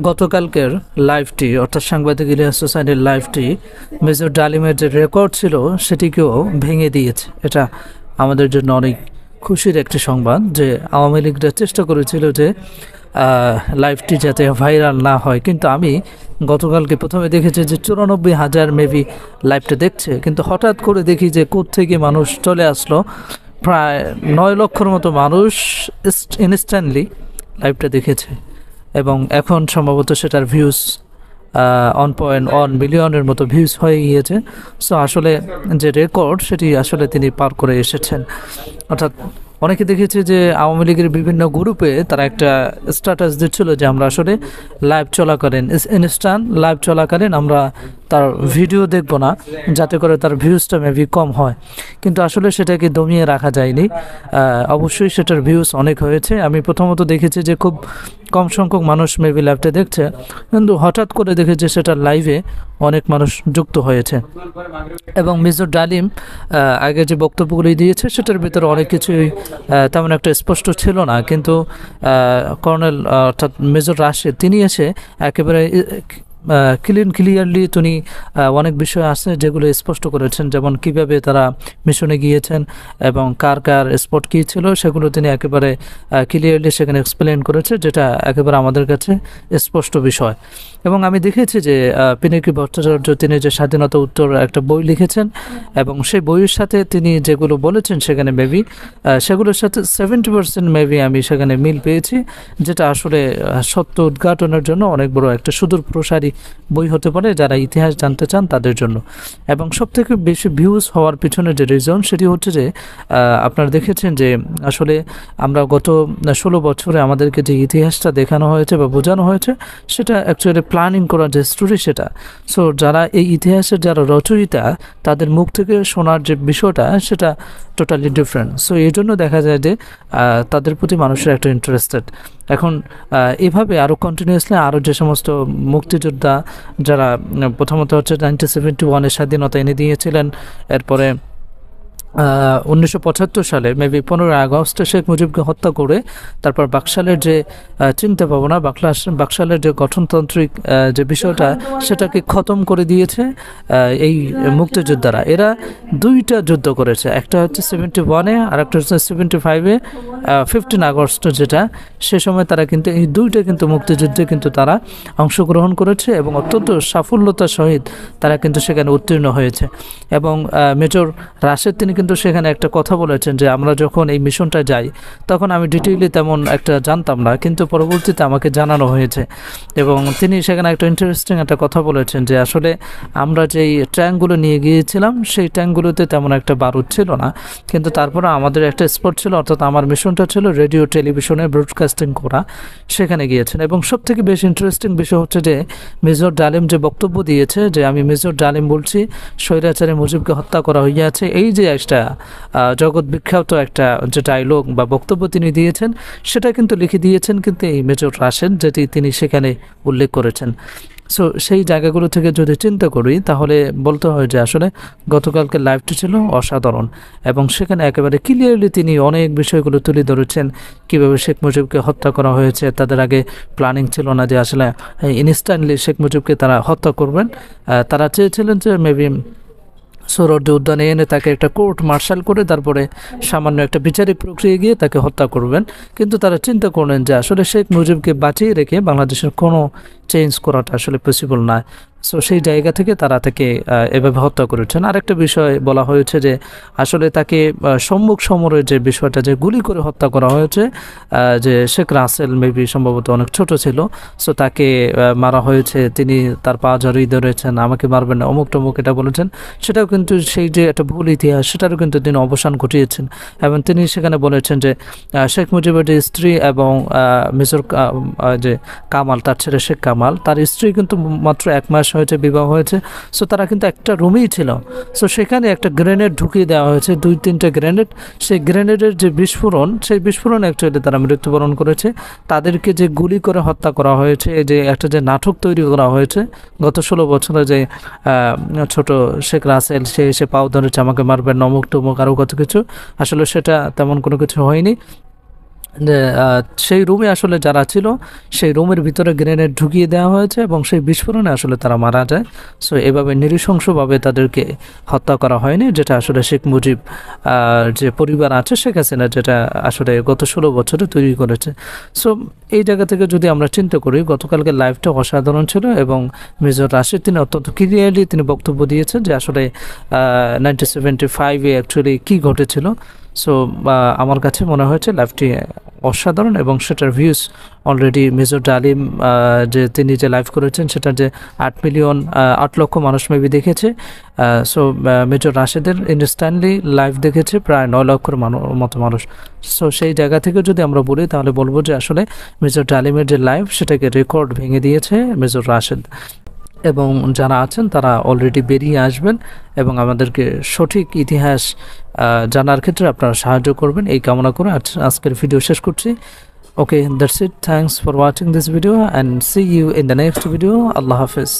গতকালকের লাইভটি অর্থাৎ সাংবাদিক ইলিয়াস হোসাইনের লাইভটি মেজর ডালিমের যে রেকর্ড ছিল সেটিকেও ভেঙে দিয়েছে। এটা আমাদের জন্য অনেক খুশির একটি সংবাদ যে আওয়ামী লীগরা চেষ্টা করেছিল যে লাইভটি যাতে ভাইরাল না হয়, কিন্তু আমি গতকালকে প্রথমে দেখেছি যে 94,000 মেবি লাইভটা দেখছে, কিন্তু হঠাৎ করে দেখি যে কোত্থেকে মানুষ চলে আসলো, প্রায় 9 লক্ষর মতো মানুষ ইনস্ট্যান্টলি লাইভটা দেখেছে এবং এখন সম্ভবত সেটার ভিউজ 1.1 মিলিয়নের মতো ভিউজ হয়ে গিয়েছে। সো আসলে যে রেকর্ড সেটি আসলে তিনি পার করে এসেছেন। অর্থাৎ অনেকে দেখেছে যে আওয়ামী লীগের বিভিন্ন গ্রুপে তারা একটা স্ট্যাটাস দিচ্ছিল যে আমরা আসলে লাইভ চলাকালীন ইনস্ট্যান্ট লাইভ চলাকালীন আমরা তার ভিডিও দেখব না, যাতে করে তার ভিউজটা মেবি কম হয়, কিন্তু আসলে সেটাকে দমিয়ে রাখা যায়নি। অবশ্যই সেটার ভিউজ অনেক হয়েছে। আমি প্রথমত দেখেছি যে খুব কম সংখ্যক মানুষ মেবি লাইভটা দেখছে, কিন্তু হঠাৎ করে দেখেছি সেটা লাইভে অনেক মানুষ যুক্ত হয়েছে। এবং মেজর ডালিম আগে যে বক্তব্যগুলি দিয়েছে সেটার ভিতরে অনেক কিছুই তেমন একটা স্পষ্ট ছিল না, কিন্তু কর্নেল অর্থাৎ মেজর রাশেদ তিনি এসে একেবারে ক্লিয়ারলি তিনি অনেক বিষয় আছে যেগুলো স্পষ্ট করেছেন, যেমন কিভাবে তারা মিশনে গিয়েছেন এবং কার কার স্পট কী ছিল সেগুলো তিনি একেবারে ক্লিয়ারলি সেখানে এক্সপ্লেন করেছে, যেটা একেবারে আমাদের কাছে স্পষ্ট বিষয়। এবং আমি দেখেছি যে পিনাকি ভট্টাচার্য তিনি যে স্বাধীনতা উত্তর একটা বই লিখেছেন এবং সেই বইয়ের সাথে তিনি যেগুলো বলেছেন সেখানে মেবি সেগুলোর সাথে 70% মেবি আমি সেখানে মিল পেয়েছি, যেটা আসলে সত্য উদ্ঘাটনের জন্য অনেক বড় একটা সুদূর প্রসারী বই হতে পারে যারা ইতিহাস জানতে চান তাদের জন্য। এবং সবথেকে বেশি ভিউজ হওয়ার পিছনে যে রিজন সেটি হচ্ছে যে আপনারা দেখেছেন যে আসলে আমরা গত 16 বছরে আমাদেরকে যে ইতিহাসটা দেখানো হয়েছে বা বোঝানো হয়েছে সেটা অ্যাকচুয়ালি প্ল্যানিং করার যে স্টোরি সেটা। সো যারা এই ইতিহাসের যারা রচয়িতা তাদের মুখ থেকে শোনার যে বিষয়টা সেটা টোটালি ডিফারেন্ট। সো এই জন্য দেখা যায় যে তাদের প্রতি মানুষের একটা ইন্টারেস্টেড। এখন এভাবে আরও কন্টিনিউয়াসলি আরও যে সমস্ত মুক্তিযোদ্ধা যারা প্রথমত হচ্ছে 1971 স্বাধীনতা এনে দিয়েছিলেন, এরপরে 1975 সালে মেবি 15 আগস্টে শেখ মুজিবকে হত্যা করে তারপর বাকশালের যে চিন্তা ভাবনা বাকশালের যে গঠনতান্ত্রিক যে বিষয়টা সেটাকে খতম করে দিয়েছে এই মুক্তিযোদ্ধারা। এরা দুইটা যুদ্ধ করেছে, একটা হচ্ছে 71-এ আর একটা হচ্ছে 75-এ 15 আগস্ট যেটা, সে সময় তারা কিন্তু এই দুইটা কিন্তু মুক্তিযুদ্ধে কিন্তু তারা অংশগ্রহণ করেছে এবং অত্যন্ত সাফল্যতার সহিত তারা কিন্তু সেখানে উত্তীর্ণ হয়েছে। এবং মেজর রাশেদ তিনি কিন্তু সেখানে একটা কথা বলেছেন যে আমরা যখন এই মিশনটা যাই তখন আমি ডিটেইলি তেমন একটা জানতাম না, কিন্তু পরবর্তীতে আমাকে জানানো হয়েছে। এবং তিনি সেখানে একটা ইন্টারেস্টিং একটা কথা বলেছেন যে আসলে আমরা যেই ট্যাঙ্কগুলো নিয়ে গিয়েছিলাম সেই ট্যাঙ্কগুলোতে তেমন একটা বারুদ ছিল না, কিন্তু তারপরে আমাদের একটা স্পট ছিল, অর্থাৎ আমার মিশনটা ছিল রেডিও টেলিভিশনে ব্রডকাস্টিং করা, সেখানে গিয়েছেন। এবং সবথেকে বেশি ইন্টারেস্টিং বিষয় হচ্ছে যে মেজর ডালিম যে বক্তব্য দিয়েছে যে আমি মেজর ডালিম বলছি স্বৈরাচারী মুজিবকে হত্যা করা হইয়াছে, এই যে একটা জগৎ বিখ্যাত একটা যে ডায়লগ বা বক্তব্য তিনি দিয়েছেন সেটা কিন্তু লিখে দিয়েছেন কিন্তু এই মেজর রাশেদ, যেটি তিনি সেখানে উল্লেখ করেছেন। সো সেই জায়গাগুলো থেকে যদি চিন্তা করি তাহলে বলতে হয় যে আসলে গতকালকে লাইভটি ছিল অসাধারণ এবং সেখানে একেবারে ক্লিয়ারলি তিনি অনেক বিষয়গুলো তুলে ধরেছেন, কীভাবে শেখ মুজিবকে হত্যা করা হয়েছে। তাদের আগে প্ল্যানিং ছিল না যে আসলে ইনস্ট্যান্টলি শেখ মুজিবকে তারা হত্যা করবেন, তারা চেয়েছিলেন যে মেবি সোহরাওয়ার্দী উদ্যানে এনে তাকে একটা কোর্ট মার্শাল করে তারপরে সামান্য একটা বিচারিক প্রক্রিয়া গিয়ে তাকে হত্যা করবেন, কিন্তু তারা চিন্তা করলেন যে আসলে শেখ মুজিবকে বাঁচিয়ে রেখে বাংলাদেশের কোনো চেঞ্জ করাটা আসলে পসিবল না। সো সেই জায়গা থেকে তারা তাকে এভাবে হত্যা করেছেন। আরেকটা বিষয় বলা হয়েছে যে আসলে তাকে সম্মুখ সমরের যে বিষয়টা যে গুলি করে হত্যা করা হয়েছে, যে শেখ রাসেল মেবি সম্ভবত অনেক ছোট ছিল, সো তাকে মারা হয়েছে, তিনি তার পা জড়িয়ে ধরেছেন, আমাকে মারবেন না অমুক টমুক এটা বলেছেন, সেটাও কিন্তু সেই যে একটা ভুল ইতিহাস সেটারও কিন্তু তিনি অবসান ঘটিয়েছেন। এবং তিনি সেখানে বলেছেন যে শেখ মুজিবের যে স্ত্রী এবং মেজর যে কামাল তার ছেলে শেখ কামাল তার স্ত্রী কিন্তু মাত্র 1 মাস হয়েছে বিবাহ হয়েছে, সো তারা কিন্তু একটা রুমেই ছিল। সো সেখানে একটা গ্রেনেড ঢুকিয়ে দেওয়া হয়েছে, 2-3টে গ্রেনেড, সেই গ্রেনেডের যে বিস্ফোরণ সেই বিস্ফোরণ অ্যাকচুয়ালি তারা মৃত্যুবরণ করেছে। তাদেরকে যে গুলি করে হত্যা করা হয়েছে, এই যে একটা যে নাটক তৈরি করা হয়েছে গত 16 বছরে, যে ছোট শেখ রাসেল সে এসে পাও ধরেছে আমাকে মারবেন অমুক টমুক আরও কত কিছু, আসলে সেটা তেমন কোনো কিছু হয়নি। যে সেই রুমে আসলে যারা ছিল সেই রুমের ভিতরে গ্রেনেড ঢুকিয়ে দেওয়া হয়েছে এবং সেই বিস্ফোরণে আসলে তারা মারা যায়। সো এভাবে নৃশংসভাবে তাদেরকে হত্যা করা হয়নি, যেটা আসলে শেখ মুজিব যে পরিবার আছে শেখ হাসিনা যেটা আসলে গত 16 বছরে তৈরি করেছে। সো এই জায়গা থেকে যদি আমরা চিন্তা করি, গতকালকে লাইভটা অসাধারণ ছিল এবং মেজর রাশিদ তিনি অত্যন্ত ক্লিয়ারলি তিনি বক্তব্য দিয়েছেন যে আসলে 1975-এ অ্যাকচুয়ালি কী ঘটেছিল। সো আমার কাছে মনে হয়েছে লাইভটি অসাধারণ এবং সেটার ভিউজ অলরেডি মেজর ডালিম যে তিনি যে লাইভ করেছেন সেটা যে 8 লক্ষ মানুষ মেবি দেখেছে। সো মেজর রাশেদের ইনস্ট্যান্টলি লাইভ দেখেছে প্রায় 9 লক্ষের মতো মানুষ। সো সেই জায়গা থেকে যদি আমরা বলি তাহলে বলবো যে আসলে মেজর ডালিমের যে লাইভ সেটাকে রেকর্ড ভেঙে দিয়েছে মেজর রাশেদ, এবং যারা আছেন তারা অলরেডি বেরিয়ে আসবেন এবং আমাদেরকে সঠিক ইতিহাস জানার ক্ষেত্রে আপনারা সাহায্য করবেন এই কামনা করে আজকের ভিডিও শেষ করছি। Okay, that's it, thanks for watching this video and see you in the next video. আল্লাহ হাফেজ।